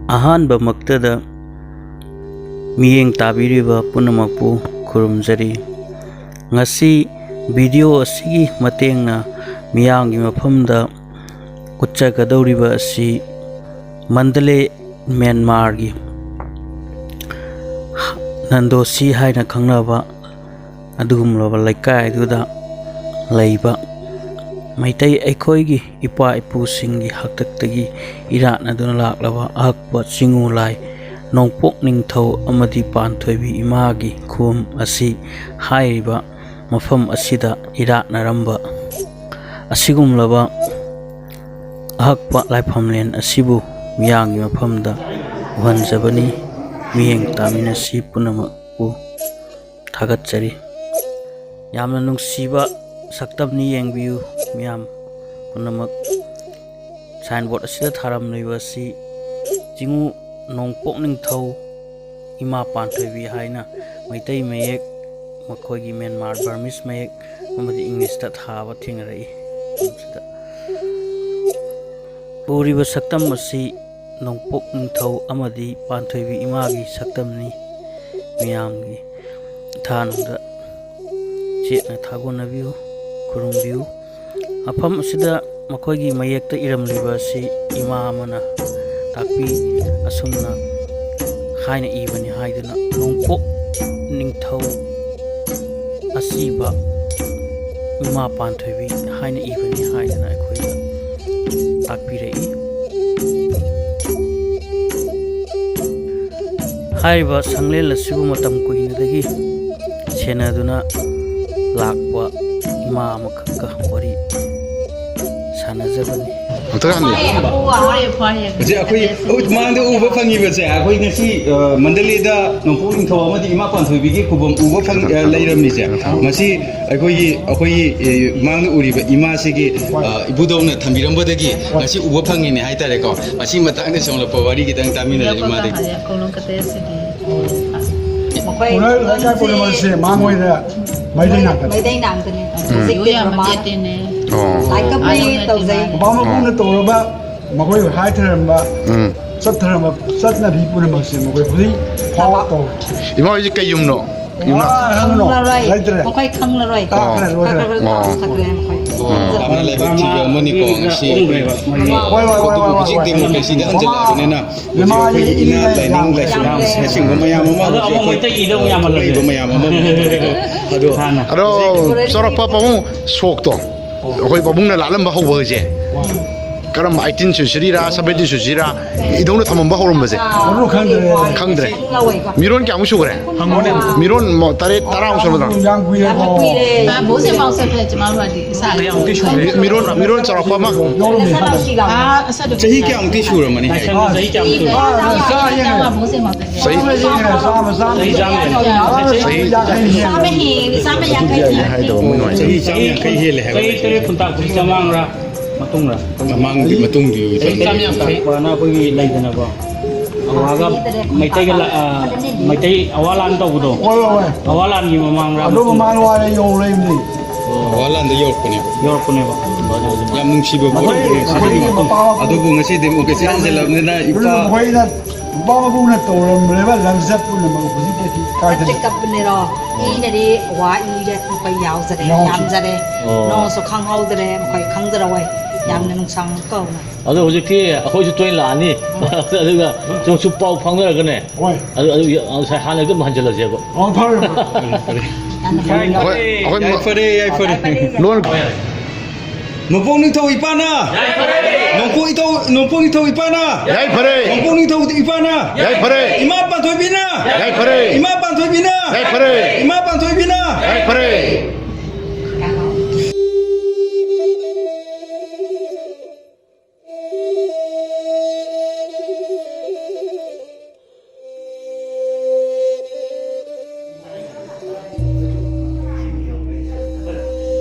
ꯑꯍꯥꯟꯕꯃꯛꯇꯗ ꯃꯤꯠꯌꯦꯡ ꯇꯥꯕꯤꯔꯤꯕ ꯄꯨꯝꯅꯃꯛꯄꯨ ꯈꯨꯔꯨꯝꯖꯔꯤ꯫ ꯉꯁꯤ ꯚꯤꯗꯤꯑꯣ ꯑꯁꯤꯒꯤ ꯃꯇꯦꯡꯅ ꯃꯤꯌꯥꯝꯒꯤ ꯃꯐꯝꯗ ꯎꯠꯆꯒꯗꯧꯔꯤꯕ ꯑꯁꯤ ꯃꯟꯗꯂꯦ ꯃ꯭ꯌꯥꯟꯃꯥꯔꯒꯤ ꯅꯟꯗꯣꯁꯤ ꯍꯥꯏꯅ ꯈꯪꯅꯕ ꯑꯗꯨꯒꯨꯝꯂꯕ ꯂꯩꯀꯥꯏꯗꯨꯗ ꯂꯩꯕ ꯃꯩꯇꯩ ꯑꯩꯈꯣꯏꯒꯤ ꯏꯄꯥ ꯏꯄꯨꯁꯤꯡꯒꯤ ꯍꯥꯛꯇꯛꯇꯒꯤ ꯏꯔꯥꯠꯅꯗꯨꯅ ꯂꯥꯛꯂꯕ ꯑꯍꯛꯄ ꯆꯤꯉꯨ ꯂꯥꯏ ꯅꯣꯡꯄꯣꯛ ꯅꯤꯡꯊꯧ ꯑꯃꯗꯤ ꯄꯥꯟꯊꯣꯏꯕꯤ ꯏꯃꯥꯒꯤ ꯈꯨꯕꯝ ꯑꯁꯤ ꯍꯥꯏꯔꯤꯕ ꯃꯐꯝ ꯑꯁꯤꯗ ꯏꯔꯥꯠꯅꯔꯝꯕ ꯑꯁꯤꯒꯨꯝꯂꯕ ꯑꯍꯛꯄ ꯂꯥꯏꯐꯝꯂꯦꯟ ꯑꯁꯤꯕꯨ ꯃꯤꯌꯥꯝꯒꯤ ꯃꯐꯝꯗ ꯎꯍꯟꯖꯕꯅꯤ꯫ ꯃꯤꯠꯌꯦꯡ ꯇꯥꯃꯤꯟꯅꯁꯤ ꯄꯨꯝꯅꯃꯛꯄꯨ ꯊꯥꯒꯠꯆꯔꯤ꯫ ꯌꯥꯝꯅ ꯅꯨꯡꯁꯤꯕ ꯁꯛꯇꯝꯅꯤ, ꯌꯦꯡꯕꯤꯌꯨ ꯃꯤꯌꯥꯝ ꯄꯨꯝꯅꯃꯛ꯫ ꯁꯥꯏꯟꯕꯣꯔꯗ ꯑꯁꯤꯗ ꯊꯥꯔꯝꯂꯤꯕ ꯑꯁꯤ ꯆꯤꯉꯨ ꯅꯣꯡꯄꯣꯛ ꯅꯤꯡꯊꯧ ꯏꯃꯥ ꯄꯥꯟꯊꯣꯏꯕꯤ ꯍꯥꯏꯅ ꯃꯩꯇꯩ ꯃꯌꯦꯛ, ꯃꯈꯣꯏꯒꯤ ꯃ꯭ꯌꯥꯟꯃꯥꯔ ꯕꯔꯃꯤꯁ ꯃꯌꯦꯛ ꯑꯃꯗꯤ ꯏꯪꯂꯤꯁꯇ ꯊꯥꯕ ꯊꯦꯡꯅꯔꯛꯏ꯫ ꯎꯔꯤꯕ ꯁꯛꯇꯝ ꯑꯁꯤ ꯅꯣꯡꯄꯣꯛ ꯅꯤꯡꯊꯧ ꯑꯃꯗꯤ ꯄꯥꯟꯊꯣꯏꯕꯤ ꯏꯃꯥꯒꯤ ꯁꯛꯇꯝꯅꯤ꯫ ꯃꯤꯌꯥꯝꯒꯤ ꯏꯊꯥꯅꯨꯡꯗ ꯆꯦꯠꯅ ꯊꯥꯒꯣꯟꯅꯕꯤꯌꯨ, ꯈꯨꯔꯨꯝꯕꯤꯌꯨ꯫ ꯃꯐꯝ ꯑꯁꯤꯗ ꯃꯈꯣꯏꯒꯤ ꯃꯌꯦꯛꯇ ꯏꯔꯝꯂꯤꯕ ꯑꯁꯤ ꯏꯃꯥ ꯑꯃꯅ ꯇꯥꯛꯄꯤ ꯑꯁꯨꯝꯅ ꯍꯥꯏꯅ ꯏꯕꯅꯤ ꯍꯥꯏꯗꯨꯅ ꯅꯣꯡꯄꯣꯛ ꯅꯤꯡꯊꯧ ꯑꯁꯤꯕ ꯏꯃꯥ ꯄꯥꯟꯊꯣꯏꯕꯤ ꯍꯥꯏꯅ ꯏꯕꯅꯤ ꯍꯥꯏꯗꯨꯅ ꯑꯩꯈꯣꯏꯗ ꯇꯥꯛꯄꯤꯔꯛꯏ꯫ ꯍꯥꯏꯔꯤꯕ ꯁꯪꯂꯦꯟ ꯑꯁꯤꯕꯨ ꯃꯇꯝ ꯀꯨꯏꯅꯗꯒꯤ ꯁꯦꯟꯅꯗꯨꯅ ꯂꯥꯛꯄ ꯏꯃꯥ ꯑꯃꯈꯛꯀ ꯋꯥꯔꯤ ꯁꯥꯟꯅꯖꯕꯅꯤ꯫ ꯑꯩꯈꯣꯏ ꯃꯥꯡꯗ ꯎꯕ ꯐꯪꯉꯤꯕꯁꯦ ꯑꯩꯈꯣꯏ ꯉꯁꯤ ꯃꯟꯗꯂꯦꯗ ꯅꯣꯡꯄꯣꯛ ꯅꯤꯡꯊꯧ ꯑꯃꯗꯤ ꯏꯃꯥ ꯄꯥꯟꯊꯣꯏꯕꯤꯒꯤ ꯈꯨꯕꯝ ꯎꯕ ꯂꯩꯔꯝꯃꯤꯁꯦ ꯃꯁꯤ ꯑꯩꯈꯣꯏꯒꯤ ꯃꯥꯡꯗ ꯎꯔꯤꯕ ꯏꯃꯥꯁꯤꯒꯤ ꯏꯕꯨꯗꯧꯅ ꯊꯝꯕꯤꯔꯝꯕꯗꯒꯤ ꯉꯁꯤ ꯎꯕ ꯐꯪꯉꯤꯅꯦ ꯍꯥꯏꯇꯥꯔꯦꯀꯣ꯫ ꯃꯁꯤ ꯃꯇꯥꯡꯗ ꯁꯣꯝꯂꯛꯄ ꯋꯥꯔꯤ ꯈꯤꯇꯪ ꯇꯥꯃꯤꯟꯅꯔꯦ ꯏꯃꯥꯗꯒꯤ꯫ Mày đây nặng từ này, dịch tiền mà lại cấp đi tàu giấy. Bao mà cũng là tàu rồi ba, mà có nhiều hai thằng mà, rất là đi buôn mà xin mà có phí, khó tàu. Thì mọi người cái dùng nó, Không là rồi, không phải không là rồi. Karena lebar juga menikah si, untuk biji tim presiden anjela benena, biji ina planning lesson, hashing bemayam mama, aduh, sorok papa mu sok to, koi babung na lalam bahu baje. Karena maitin susira, sabedi susira, itu nu tamam bahu rum baje. Kangdre, miron kya musuh kere? Miron mau tarik tarang musuh betul. Miron sorok papa. Jadi kya mungkin surah mani? Mamang di matung di itu. Karena pergi lagi na ko. Awaga Maitai awalan tau kudo. Awalan gi mamang ra. Aduh mamang wala yung lem ni. Awalan da York ni. York ni ba. Yang nungsi bawa. Aduh bunga sih demo kasi anjela na ipa. Koi na, bawa pun na tàu lem lem langsat pun na mga kusi kaki kaya. Cái cặp này rồi, ý này đi, hóa ý đấy, phải giàu ra đấy, nhám ra đấy, nó số khang hậu ra đấy, phải khang ra rồi. ꯌꯥꯝꯅ ꯅꯨꯡꯁꯥꯡ ꯀꯧꯅ ꯑꯗꯣ ꯍꯧꯖꯤꯛꯇꯤ ꯑꯩꯈꯣꯏꯁꯨ ꯇꯣꯏꯅ ꯂꯥꯛꯑꯅꯤ ꯑꯗꯨꯒ ꯁꯨꯝ ꯄꯥꯎ ꯐꯥꯎꯅꯔꯒꯅꯦ ꯑꯗꯨ ꯉꯁꯥꯏ ꯍꯥꯟꯅ ꯑꯗꯨꯝ ꯍꯟꯖꯤꯜꯂꯁꯦꯕ Luôn Nongpong Ningthau ipana Nongpong Ningthau ipana Yai phare Nongpong Ningthau ipana Yai phare Ima Panthoibina Yai phare Ima Panthoibina Yai phare Ima Panthoibina Yai phare